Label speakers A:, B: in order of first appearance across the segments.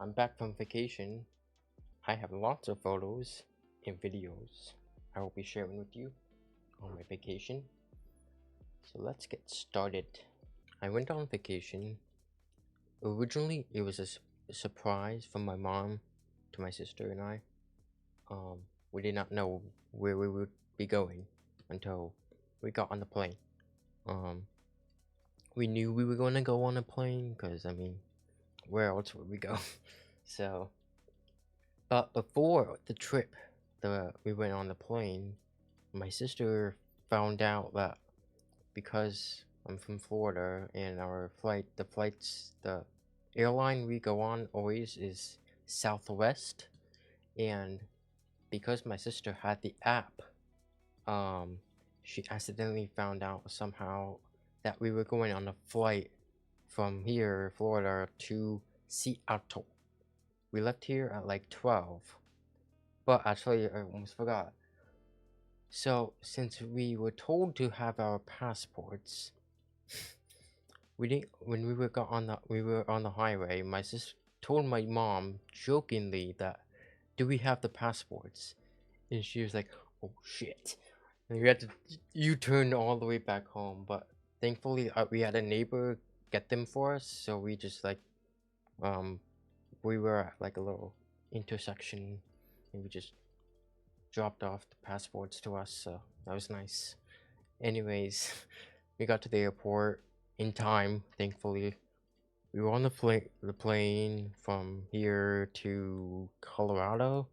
A: I'm back from vacation. I have lots of photos and videos I will be sharing with you on my vacation. So let's get started. I went on vacation. Originally, it was a surprise from my mom to my sister and I. We did not know where we would be going until we got on the plane. We knew we were going to go on a plane because, I mean, where else would we go? So, but before the trip, we went on the plane, my sister found out that because I'm from Florida and the airline we go on always is Southwest, and because my sister had the app, she accidentally found out somehow that we were going on a flight from here, Florida, to Seattle. We left here at like 12, but actually I almost forgot. So since we were told to have our passports, we didn't. When we were on the highway. My sister told my mom jokingly that, "Do we have the passports?" And she was like, "Oh shit!" And we had to U-turn all the way back home. But thankfully, we had a neighbor get them for us. So we just we were at like a little intersection, and we just dropped off the passports to us. So that was nice. Anyways, we got to the airport in time, thankfully. We were on the plane from here to Colorado.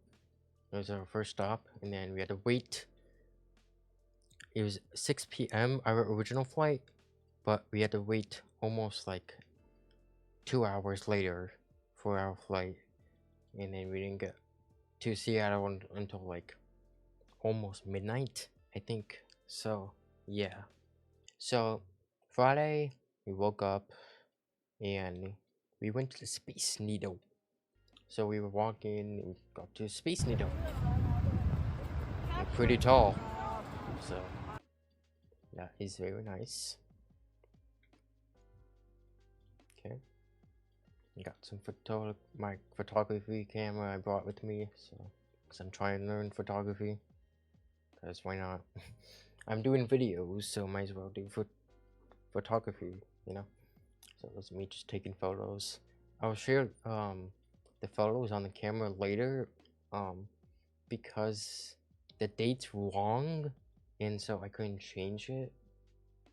A: It was our first stop, and then we had to wait. It was 6 p.m. our original flight, but we had to wait almost like 2 hours later for our flight, and then we didn't get to Seattle until like almost midnight, I think. So yeah. So Friday we woke up and we went to the Space Needle. So we were walking and we got to Space Needle. It's pretty tall. So that is very nice. Okay. Got some my photography camera I brought with me, so because I'm trying to learn photography. Because why not? I'm doing videos, so might as well do photography, you know. So it was me just taking photos. I'll share the photos on the camera later, because the date's wrong, and so I couldn't change it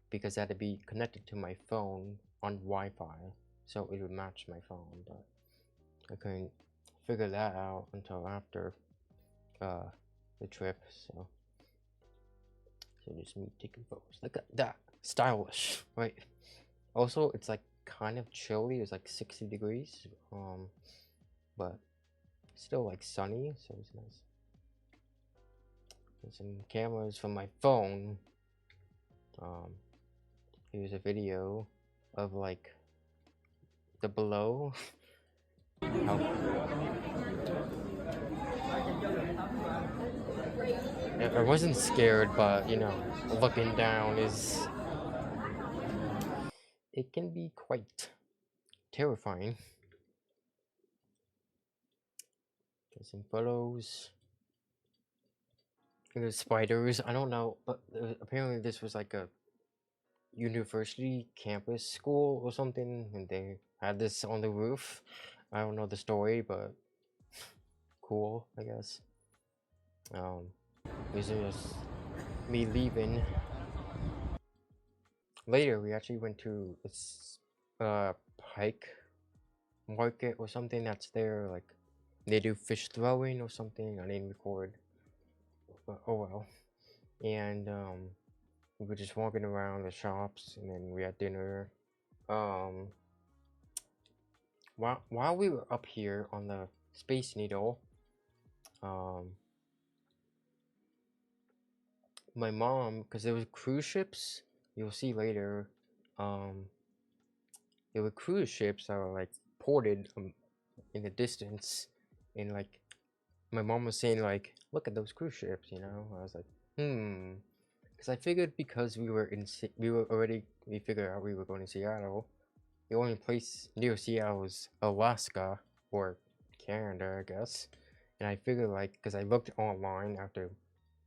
A: because it had to be connected to my phone on Wi-Fi, so it would match my phone. But I couldn't figure that out until after the trip. So just me taking photos. Look at that, stylish, right? Also, it's like kind of chilly. It's like 60 degrees, but still like sunny, so it's nice. And some cameras from my phone. Here's a video of like the below. I wasn't scared, but you know, looking down it can be quite terrifying. There's some photos. There's spiders. I don't know, but apparently this was like a university campus school or something, and they had this on the roof. I don't know the story, but cool, I guess. This is me leaving. Later, we actually went to this Pike market or something that's there. Like they do fish throwing or something. I didn't record, but oh well. And we were just walking around the shops, and then we had dinner. While we were up here on the Space Needle, my mom, because there was cruise ships, you'll see later, there were cruise ships that were like ported in the distance, and like my mom was saying like, look at those cruise ships, you know. I was like, because I figured because we figured out we were going to Seattle. The only place near Seattle is Alaska, or Canada, I guess. And I figured, like, because I looked online after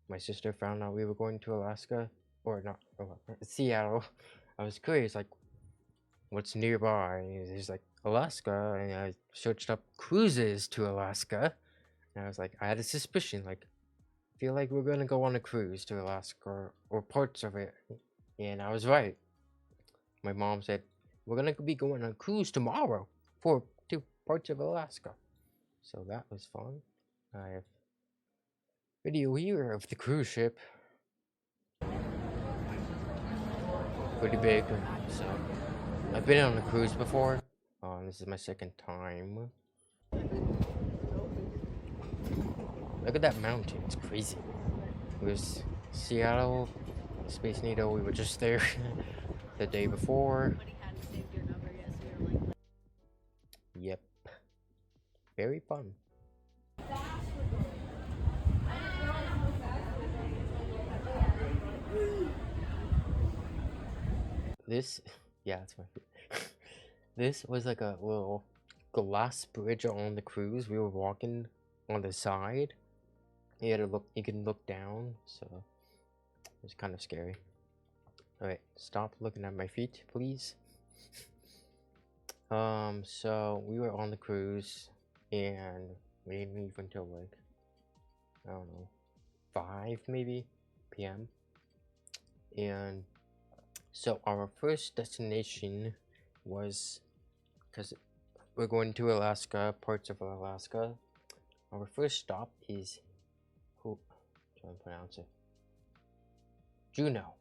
A: my sister found out we were going to Alaska, or not, Seattle. I was curious, like, what's nearby? And there's like Alaska, and I searched up cruises to Alaska, and I was like, I had a suspicion, like, feel like we're gonna go on a cruise to Alaska or parts of it, and I was right. My mom said we're gonna be going on a cruise tomorrow to parts of Alaska, so that was fun. I have video here of the cruise ship, pretty big. So I've been on a cruise before. This is my second time. Look at that mountain, it's crazy. It was Seattle, Space Needle, we were just there the day before. Yep. Very fun. This, yeah, it's my favorite. This was like a little glass bridge on the cruise. We were walking on the side. You had to look, you can look down, so it's kind of scary. Alright, stop looking at my feet, please. So we were on the cruise and we didn't leave until like, I don't know, 5 maybe p.m. And so our first destination was, because we're going to Alaska, parts of Alaska. Our first stop is, who, trying to pronounce it, Juneau,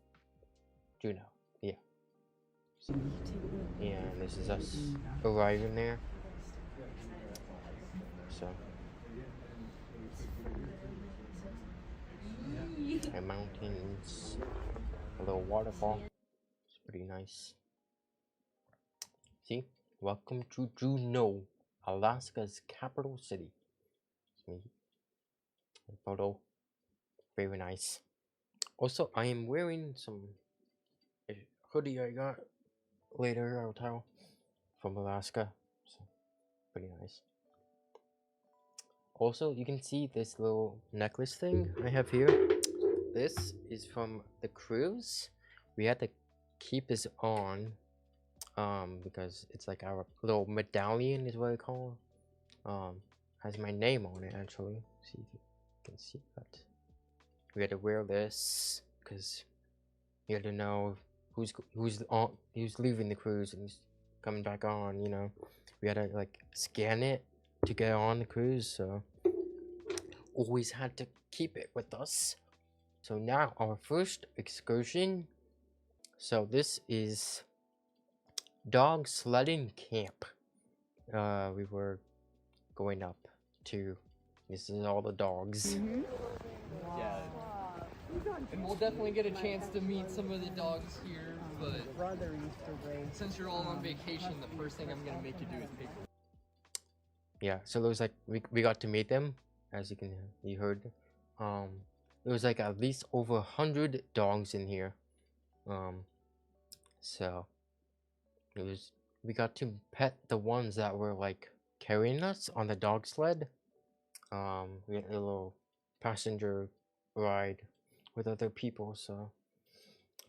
A: yeah. And this is us arriving there. So, and mountains, a little waterfall. It's pretty nice. See, welcome to Juneau, Alaska's capital city. It's me. Photo, very nice. Also, I am wearing some hoodie I got later, I'll tell, from Alaska. So, pretty nice. Also, you can see this little necklace thing I have here. This is from the cruise. We had to keep this on because it's like our little medallion is what I call it. Has my name on it actually. See if you can see that. We had to wear this because you had to know who's leaving the cruise and who's coming back on, you know. We had to like scan it to get on the cruise, so always had to keep it with us. So now our first excursion. So this is dog sledding camp. We were going up to, this is all the dogs.
B: Yeah. And we'll definitely get a chance to meet some of the dogs here, but since you're all on vacation, the first thing I'm gonna make you do is pick.
A: Yeah, so it was like we got to meet them, as you heard. It was like at least over 100 dogs in here. So we got to pet the ones that were like carrying us on the dog sled. We had a little passenger ride with other people, so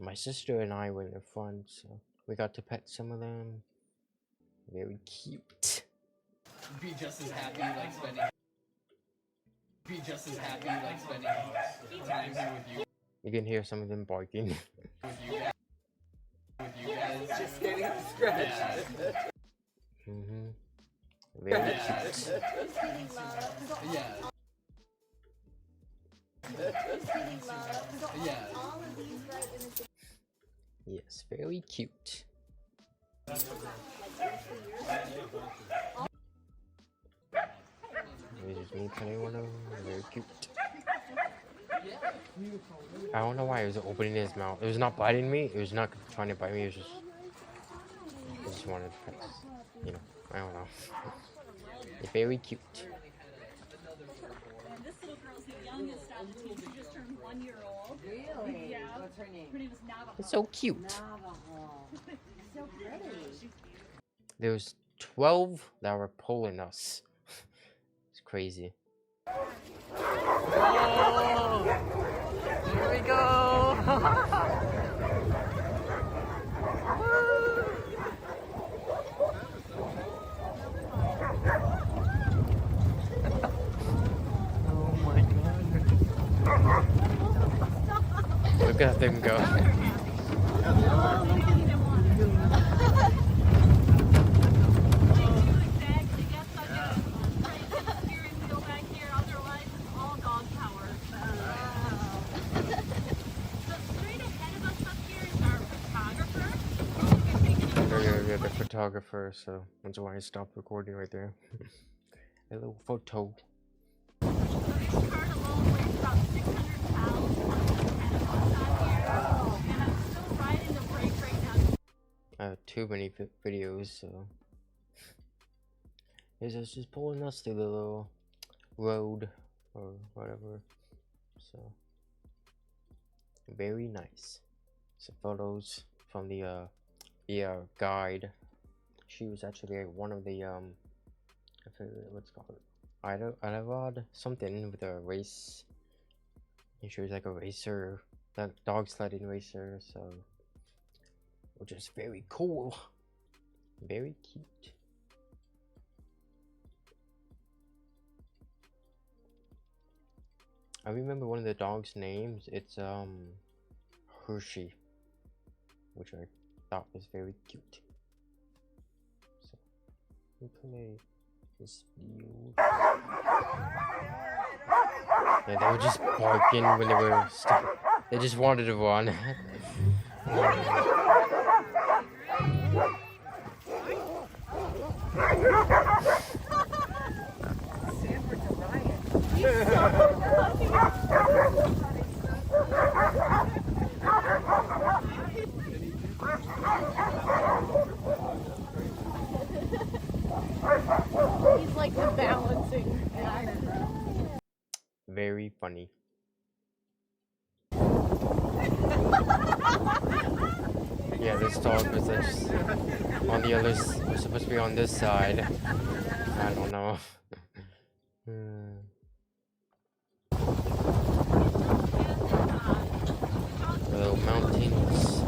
A: my sister and I were in the front, so we got to pet some of them. Very cute.
B: Be just as happy like spending time here with you.
A: You can hear some of them barking.
B: With you guys. Just getting scratched.
A: Very cute.
B: Yeah. Yeah.
A: Yes, very cute. This is me petting one of them. Very cute. I don't know why it was opening his mouth. It was not biting me. It was not trying to bite me. It was just wanted to pet. You know, I don't know. It's very cute.
C: This little girl's the youngest out of the team. She just turned 1 year old.
D: Really?
C: Yeah.
D: What's her name?
C: Her name is Navajo.
A: It's so cute.
D: Navajo. So pretty.
A: There was 12 that were pulling us. crazy.
B: Oh, there we go. Oh my god.
A: Look at them go. Yeah, the photographer, so that's why I stopped recording right there. A little photo. I have too many videos, so it's just pulling us through the little road or whatever. So very nice. Some photos from the guide. She was actually one of the I forget what's called. Idarod something with a race. And she was like a racer, that dog sledding racer. So, which is very cool, very cute. I remember one of the dog's names. It's Hershey, which I thought was very cute. So, we play this view. Yeah, they were just barking when they were stuck. They just wanted to run.
D: He's like the balancing.
A: Very funny. Yeah, this dog was just on the other. We're supposed to be on this side. I don't know. The little mountains.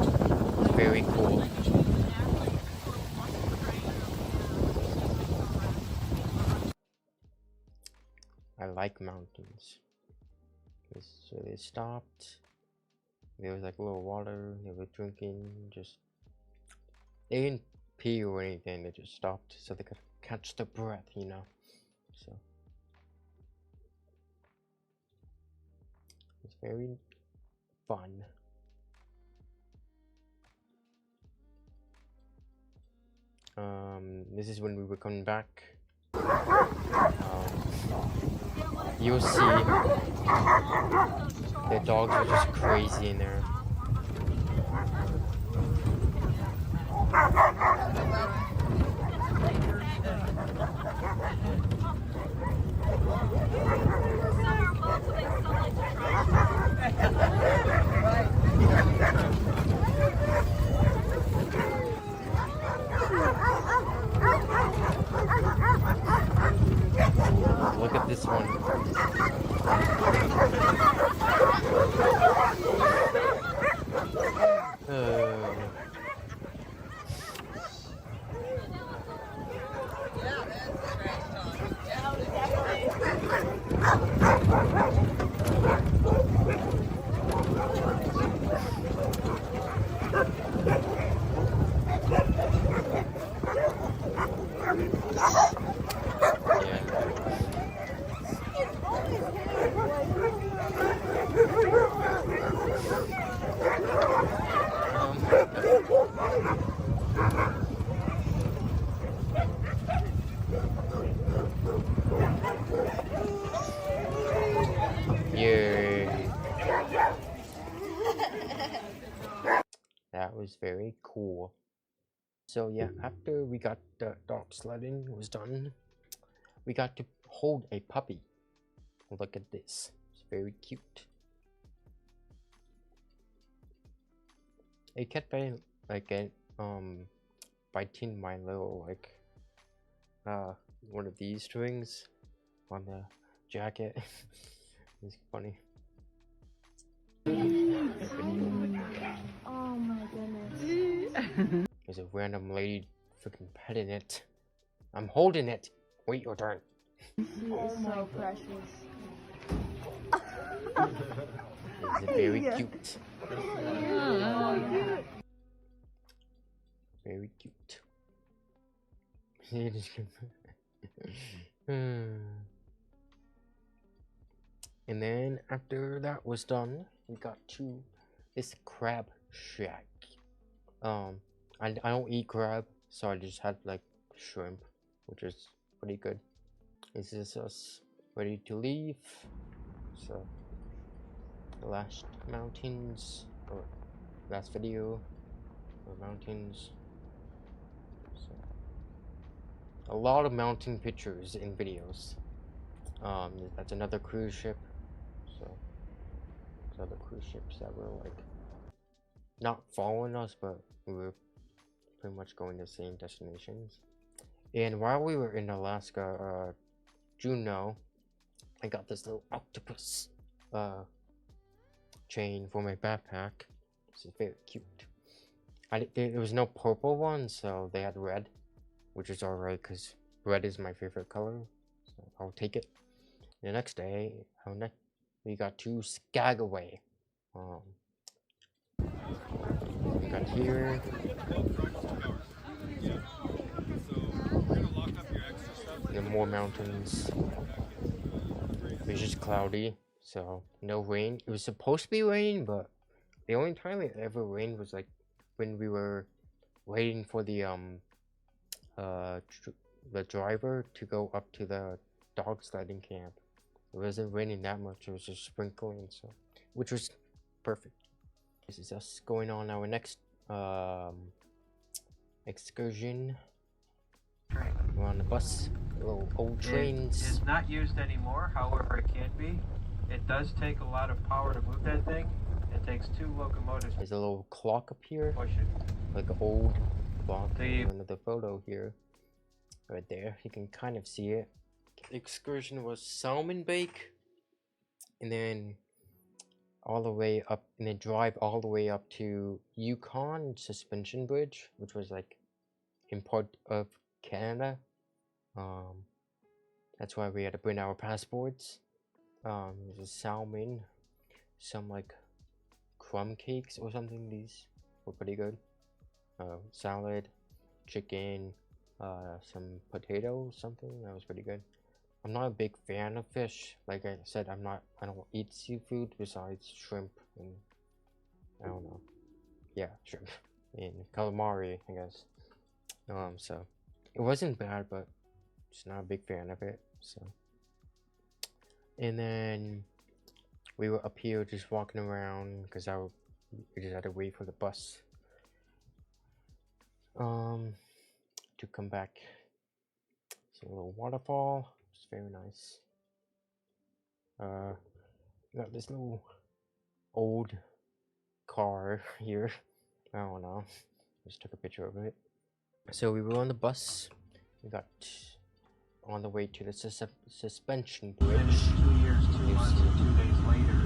A: It's very cool. I like mountains. So they stopped. There was like a little water. They were drinking. They didn't pee or anything. They just stopped so they could catch their breath, you know. So it's very fun. This is when we were coming back. You'll see the dogs are just crazy in there. Look at this one. That was very cool. So yeah, after we got the dog sledding was done, we got to hold a puppy. Look at this. It's very cute. It kept biting my little one of these strings. on the jacket. It's funny.
D: Oh my goodness.
A: There's a random lady freaking petting it. I'm holding it. Wait your turn.
D: Oh my precious.
A: It's very cute. Very cute. And then after that was done, we got to this crab shack. I don't eat crab, so I just had like shrimp, which is pretty good. This is us ready to leave. So the last mountains, or last video, or mountains. So a lot of mountain pictures and videos. That's another cruise ship. So there's other cruise ships that were like not following us, but we were pretty much going to the same destinations. And while we were in Alaska, Juneau, I got this little octopus chain for my backpack. This is very cute. There was no purple one, so they had red, which is alright because red is my favorite color, so I'll take it. The next day, we got to Skagway. We got here. There are more mountains. It was just cloudy, so no rain. It was supposed to be rain, but the only time it ever rained was like when we were waiting for the driver to go up to the dog sledding camp. It wasn't raining that much. It was just sprinkling, so which was perfect. This is us going on our next excursion. We're on the bus, little old trains.
E: It's not used anymore, however it can be. It does take a lot of power to move that thing. It takes 2 locomotives
A: There's a little clock up here,
E: to push it.
A: like an old clock. Another photo here, right there. You can kind of see it. The excursion was salmon bake, and then all the way up, and then drive all the way up to Yukon Suspension Bridge, which was like in part of Canada. That's why we had to bring our passports. There's a salmon, some like crumb cakes or something. These were pretty good. Salad, chicken, some potatoes, something that was pretty good. I'm not a big fan of fish. Like I said, I don't eat seafood besides shrimp and I don't know. Yeah, shrimp and calamari, I guess. So it wasn't bad, but just not a big fan of it. So, and then we were up here just walking around because we just had to wait for the bus. To come back. It's a little waterfall. It's very nice. Got this little old car here. I don't know. Just took a picture of it. So we were on the bus. We got on the way to the suspension bridge.
E: 2 years, 2 months, and 2 days later.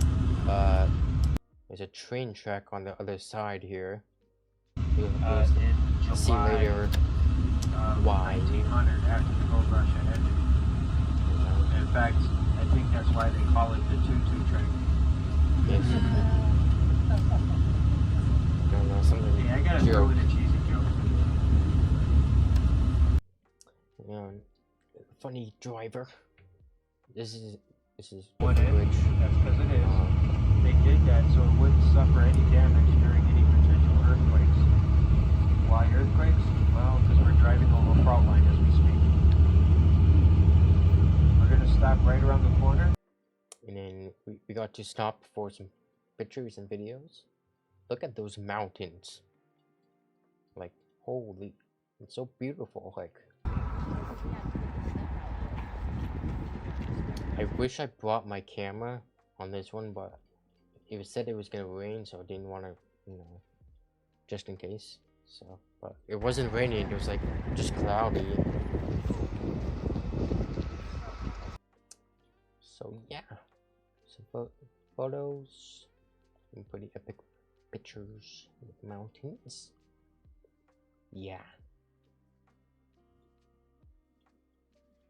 A: There's a train track on the other side here.
E: In
A: See
E: July,
A: later why.
E: 1900, after the gold rush had ended. In fact, I think that's why they call it the Tutu train.
A: Yes. No, something.
E: Yeah, I gotta throw in a cheesy joke.
A: Yeah, funny driver. This is
E: What
A: the
E: if?
A: bridge.
E: That's because it is. They did that so it wouldn't suffer any damage during any potential earthquakes. Why earthquakes? Well, because we're driving over a fault line as we speak. We're going to stop right around the corner.
A: And then we got to stop for some pictures and videos. Look at those mountains. Like, holy, it's so beautiful. Like, I wish I brought my camera on this one, but it said it was gonna rain, so I didn't want to, just in case. So, but it wasn't raining, it was like just cloudy. So yeah, some photos, some pretty epic pictures with mountains. Yeah.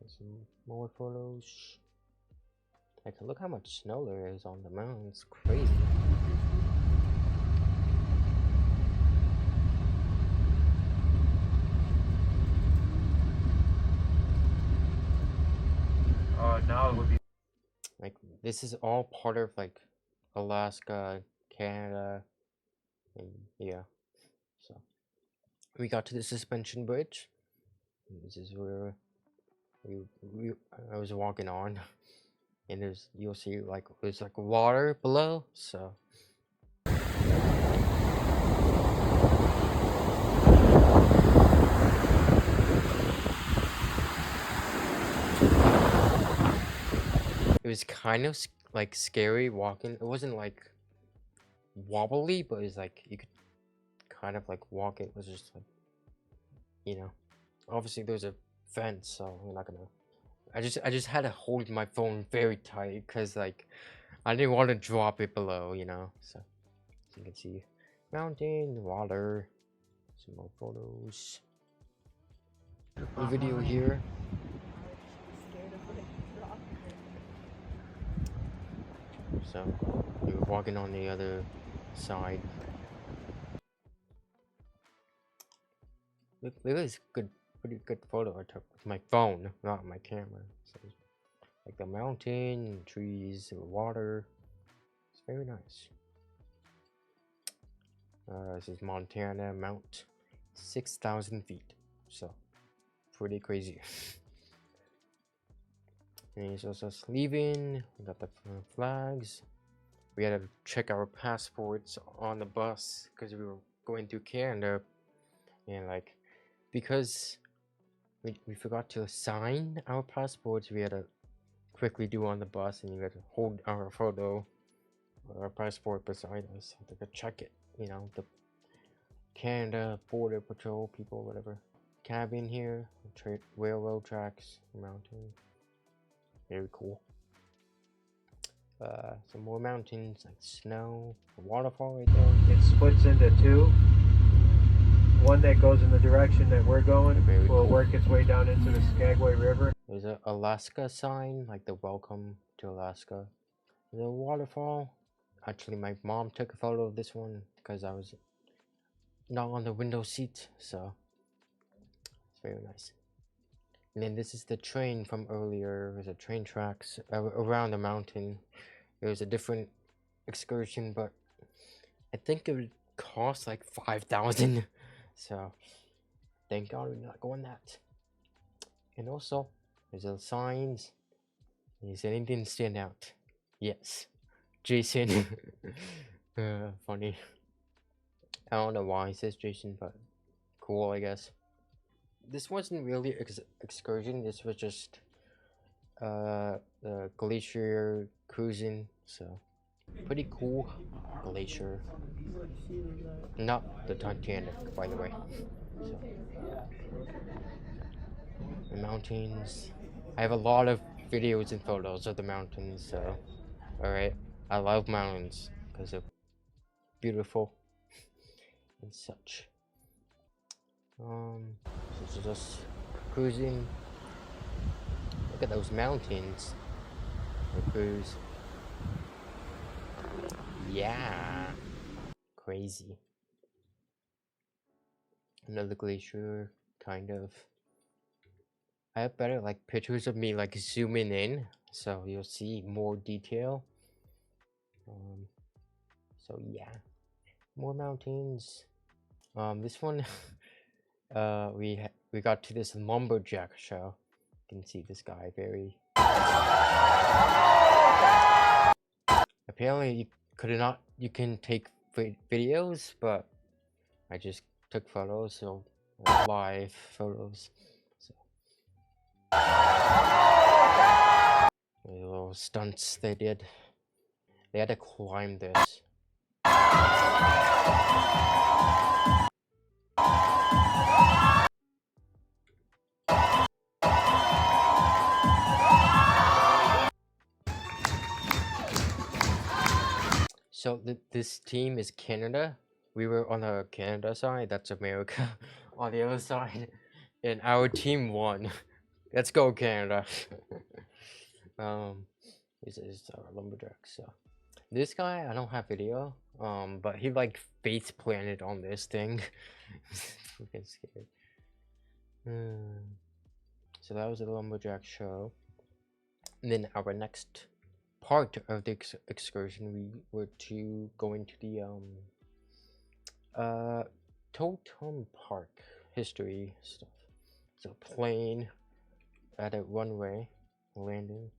A: Some more photos. Like, look how much snow there is on the mountain. It's crazy.
E: Now it would be
A: Like, this is all part of like Alaska, Canada, and yeah. So we got to the suspension bridge. This is where I was walking on, and you'll see like there's like water below. So it was kind of like scary walking. It wasn't like wobbly, but it's like you could kind of like walk. It was just like, you know, obviously there's a fence, so we're not gonna. I just had to hold my phone very tight because like I didn't want to drop it below, you know. So you can see mountain, water, some more photos. A video here. So we were walking on the other side. Look at this pretty good photo I took with my phone, not my camera. So, like the mountain, trees, the water. It's very nice. This is Montana, Mount 6,000 feet. So pretty crazy. And it's also us leaving. We got the flags. We had to check our passports on the bus because we were going through Canada, and like because we forgot to sign our passports, we had to quickly do on the bus, and you had to hold our photo, our passport beside us. Had to check it, you know, the Canada Border Patrol people, whatever. Cabin here, railroad tracks, mountain. Very cool. Some more mountains, like snow, a waterfall right there.
E: it splits into two. One that goes in the direction that we're going will work its way down into the Skagway River.
A: There's a Alaska sign, like the welcome to Alaska. There's a waterfall. Actually, my mom took a photo of this one because I was not on the window seat, so it's very nice. And then this is the train from earlier. There's a train tracks around the mountain. It was a different excursion, but I think it would cost like 5,000. So thank God we're not going that. And also, there's the signs. Is anything stand out? Yes, Jason. Funny. I don't know why it says Jason, but cool, I guess. This wasn't really excursion. This was just the glacier cruising. So pretty cool glacier. Not the Titanic, by the way. So, the mountains. I have a lot of videos and photos of the mountains. So, all right, I love mountains because they're beautiful and such. This is just cruising. Look at those mountains. The cruise. Yeah. Crazy. Another glacier, kind of. I have better like pictures of me like zooming in, so you'll see more detail. So yeah, more mountains. This one, we got to this lumberjack show. You can see this guy very. Apparently, you can take videos, but I just took photos, so live photos. So the little stunts they did. They had to climb this. So this team is Canada. We were on the Canada side. That's America on the other side, and our team won. Let's go Canada. This is lumberjack. So this guy, I don't have video. But he like face planted on this thing. Freaking scary. So that was the lumberjack show. And then our next part of the excursion, we were to go into the Totem Park history stuff. So plane at a runway landing.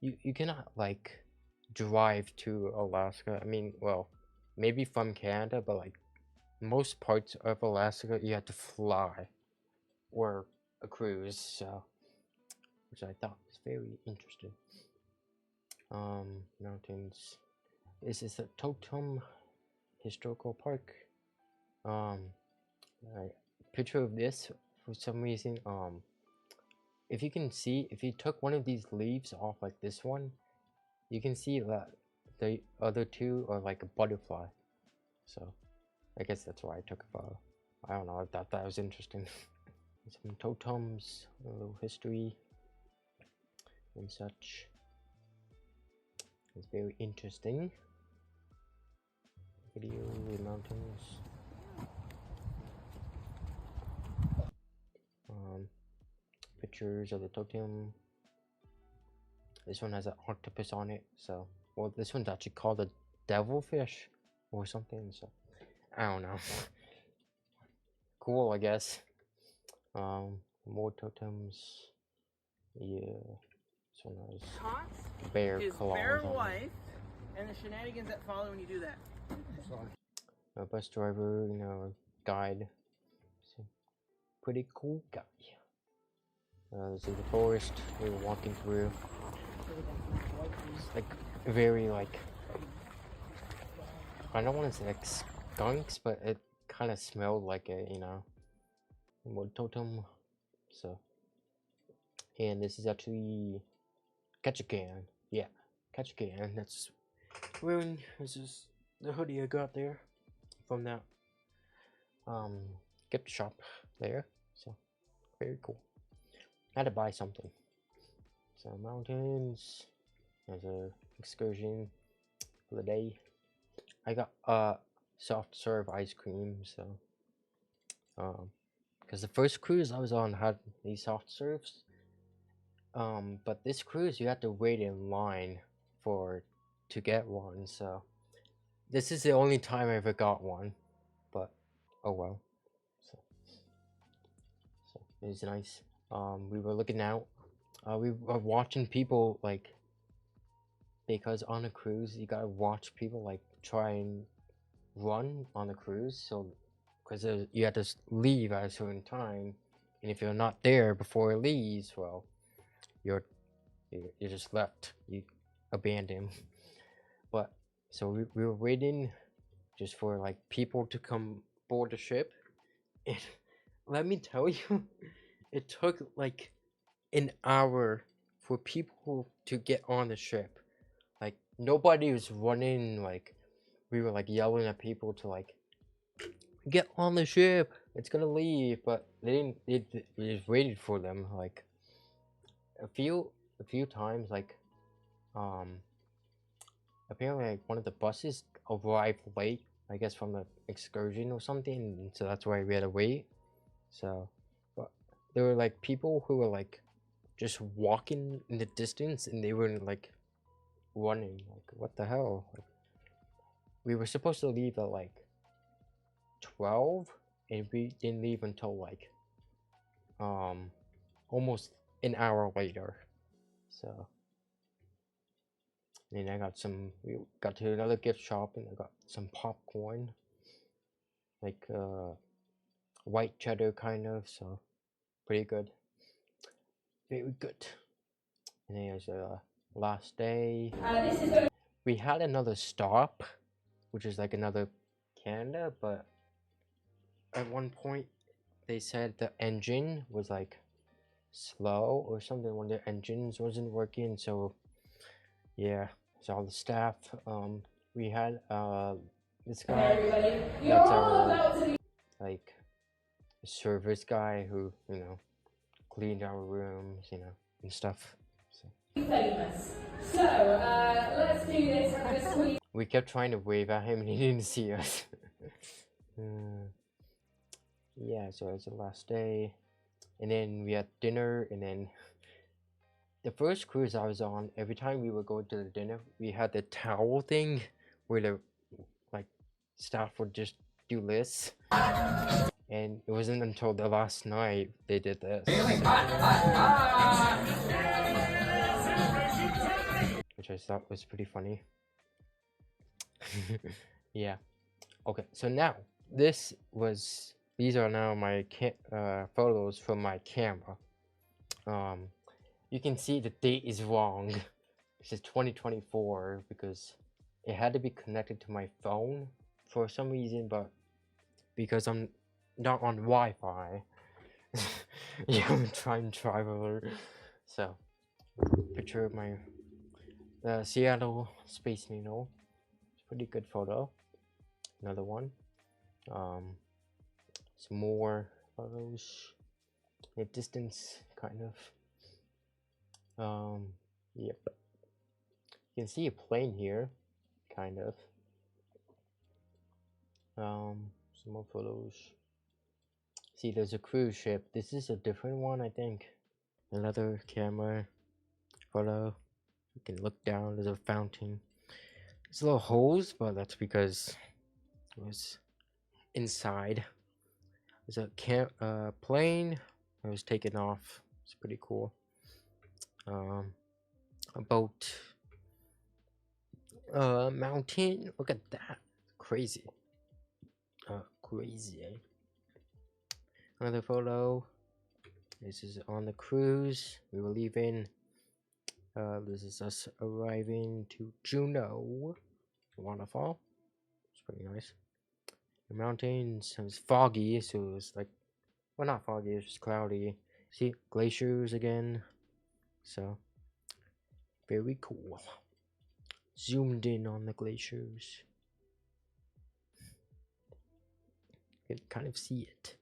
A: You cannot like drive to Alaska. I mean, well, maybe from Canada, but like most parts of Alaska you have to fly or a cruise, so which I thought was very interesting. Mountains. This is a Totem Historical Park. Picture of this for some reason. If you can see, if you took one of these leaves off like this one, you can see that the other two are like a butterfly. So I guess that's why I took a photo. I don't know, I thought that was interesting. Some totems, a little history and such. It's very interesting. Video, the mountains. Pictures of the totem. This one has an octopus on it, so well, this one's actually called a devilfish or something, so I don't know. Cool, I guess. More totems. Yeah, this one has bear
F: his
A: claws
F: bear
A: on
F: wife
A: it.
F: and the shenanigans that follow when you do that.
A: A bus driver, you know, guide. So, pretty cool guy. This is the forest we were walking through. It's like very like, I don't want to say like skunks, but it kind of smelled like a, you know, wood totem. So, and this is actually Ketchikan. Yeah, Ketchikan. That's ruined. This is the hoodie I got there from that gift shop there. So very cool. Had to buy something. So mountains. There's a excursion for the day. I got soft serve ice cream. So because the first cruise I was on had these soft serves. But this cruise you have to wait in line to get one. So this is the only time I ever got one. But oh well. So it was nice. We were looking out. We were watching people like, because on a cruise you gotta watch people like try and run on the cruise. So because you have to leave at a certain time, and if you're not there before it leaves, well, you're just left. You abandon. But so we were waiting just for like people to come board the ship, and let me tell you, it took like an hour for people to get on the ship. Like nobody was running. Like we were like yelling at people to like get on the ship. It's gonna leave, but they didn't. We just waited for them like a few times. Like apparently like one of the buses arrived late, I guess from the excursion or something, and so that's why we had to wait. So, but there were like people who were like just walking in the distance, and they were like running. Like what the hell? Like, we were supposed to leave at like 12, and we didn't leave until like almost an hour later. So then we got to another gift shop, and I got some popcorn, like white cheddar kind of, so pretty good. Very good. And then there's last day. We had another stop, which is like another Canada, but at one point they said the engine was like slow or something. One of the engines wasn't working, so yeah, so all the staff we had this guy. That's our like service guy who, you know, cleaned our rooms, you know, and stuff. So. Let's do this. We kept trying to wave at him and he didn't see us. Yeah, so it's the last day. And then we had dinner, and then the first cruise I was on, every time we would go to the dinner, we had the towel thing where the like staff would just do this. And it wasn't until the last night they did this. Which I thought was pretty funny. Yeah. Okay, so now these are now my photos from my camera. You can see the date is wrong. This is 2024 because it had to be connected to my phone for some reason, but because I'm not on Wi-Fi, yeah, I'm a time traveler. So, picture of my Seattle Space Needle. It's a pretty good photo. Another one. Some more photos. At distance, kind of. Yep. You can see a plane here, kind of. Some more photos. See, there's a cruise ship. This is a different one, I think. Another camera photo. You can look down. There's a fountain. There's little holes, but that's because it was inside. There's a plane. It was taken off. It's pretty cool. A boat. Mountain. Look at that. Crazy. Crazy, eh? Another photo. This is on the cruise. We were leaving. This is us arriving to Juneau waterfall. It's pretty nice. The mountains. It was foggy, so it was like, well, not foggy. It was just cloudy. See glaciers again. So very cool. Zoomed in on the glaciers. You can kind of see it.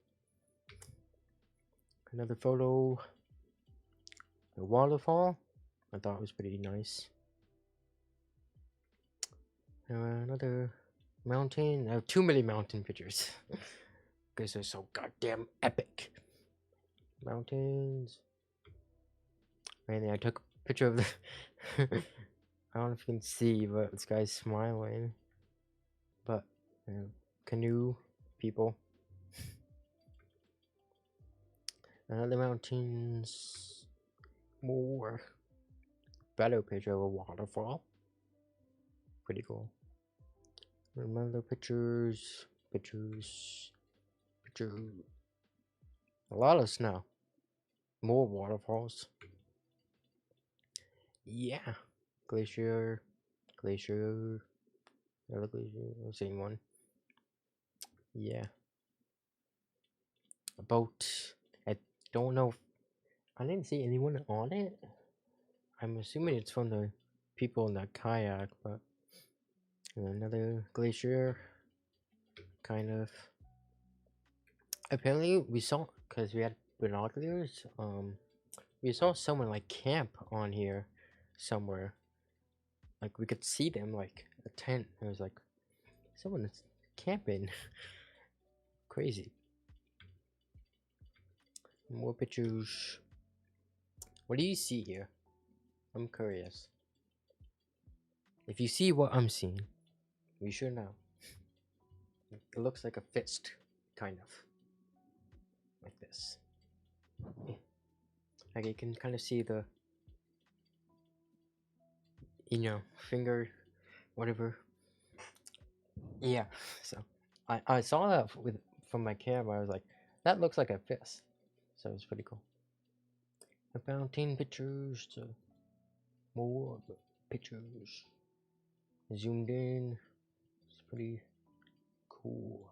A: Another photo. The waterfall. I thought it was pretty nice. Another mountain. I have too many mountain pictures because they're so goddamn epic. Mountains. And I took a picture of the I don't know if you can see, but this guy's smiling. But canoe people. Another mountains. More. Better picture of a waterfall. Pretty cool. Another pictures. A lot of snow. More waterfalls. Yeah. Glacier. Another glacier. Same one. Yeah. A boat. I don't know. I didn't see anyone on it. I'm assuming it's from the people in the kayak, but another glacier. Kind of. Apparently, we saw, because we had binoculars, we saw someone like camp on here somewhere. Like, we could see them, like, a tent. It was like, someone is camping. Crazy. More pictures. What do you see here? I'm curious. If you see what I'm seeing, you should know. It looks like a fist, kind of. Like this. Like you can kind of see the, you know, finger, whatever. Yeah, so I saw that from my camera. I was like, that looks like a fist. So it's pretty cool. I found 10 pictures, so more pictures. Zoomed in. It's pretty cool.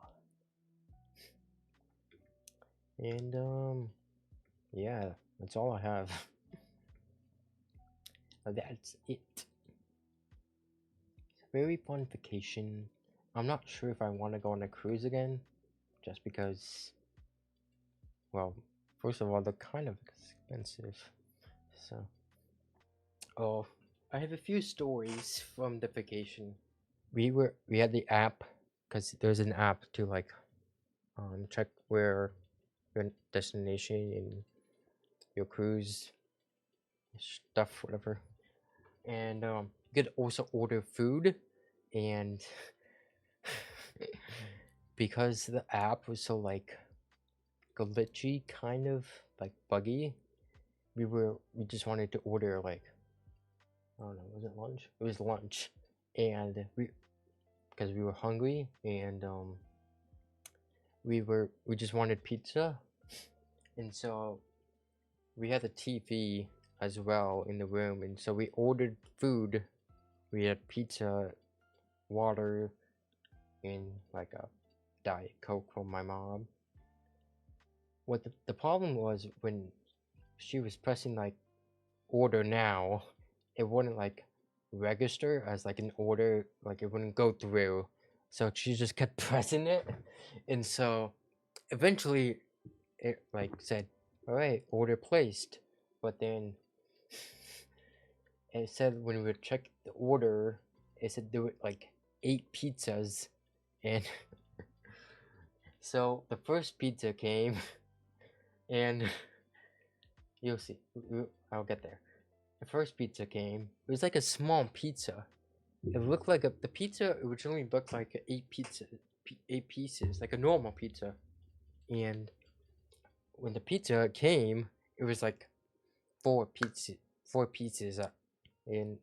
A: And yeah, that's all I have. That's it. very fun vacation. I'm not sure if I want to go on a cruise again, just because, well, first of all, they're kind of expensive. So, oh, I have a few stories from the vacation. We had the app, because there's an app to like check where your destination and your cruise stuff, whatever. And you could also order food, and because the app was so like glitchy, kind of like buggy, we just wanted to order like, I don't know, was it lunch? It was lunch, and because we were hungry, and we just wanted pizza, and so we had a TV as well in the room, and so we ordered food. We had pizza, water, and like a Diet Coke from my mom. What the problem was, when she was pressing like order now, it wouldn't like register as like an order, like it wouldn't go through. So she just kept pressing it, and so eventually it like said, all right, order placed. But then it said when we would check the order, it said there were like 8 pizzas, and so the first pizza came, and you'll see, I'll get there. The first pizza came. It was like a small pizza. It looked like the pizza originally looked like 8 pieces, like a normal pizza. And when the pizza came, it was like 4 pieces, and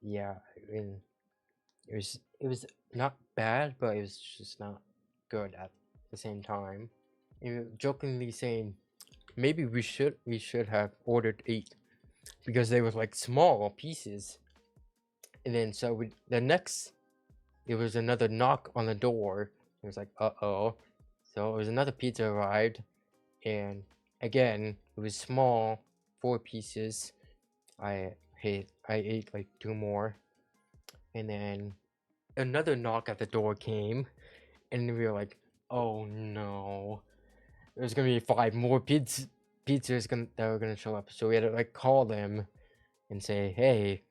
A: yeah, and it was not bad, but it was just not good at the same time. And we were jokingly saying maybe we should have ordered 8, because they were like small pieces. And then so it was another knock on the door. It was like, uh-oh. So it was another pizza arrived, and again it was small, 4 pieces. I ate like 2 more, and then another knock at the door came, and we were like, oh no, there's gonna be 5 more pizzas that were gonna show up. So we had to like call them and say, hey,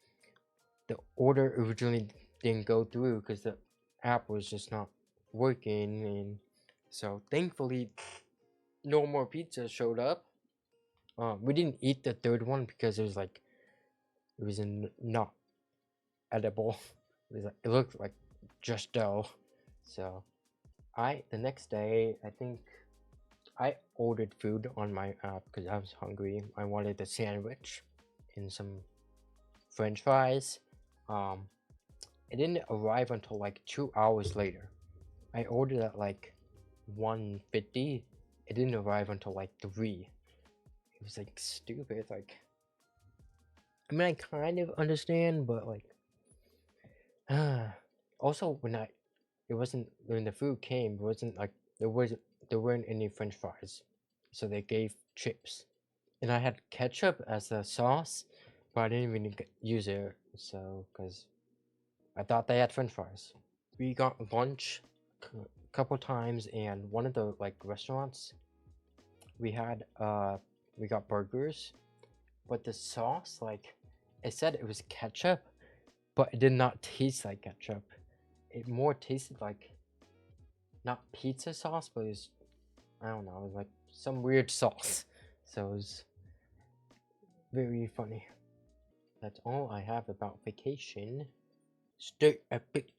A: the order originally didn't go through because the app was just not working. And so thankfully no more pizzas showed up. We didn't eat the 3rd one because it was not edible. It looked like just dough. So the next day, I think I ordered food on my app because I was hungry. I wanted a sandwich and some French fries. It didn't arrive until like 2 hours later. I ordered at like 1:50. It didn't arrive until like 3. It was like stupid. Like, I mean, I kind of understand, but like, also when the food came, it wasn't like there weren't any French fries, so they gave chips, and I had ketchup as a sauce, but I didn't even use it, so because I thought they had French fries. We got lunch a couple times, and one of the like restaurants we got burgers, but the sauce, like, it said it was ketchup, but it did not taste like ketchup. It more tasted like not pizza sauce, but it was, I don't know, it was like some weird sauce. So it was very funny. That's all I have about vacation. Stay epic.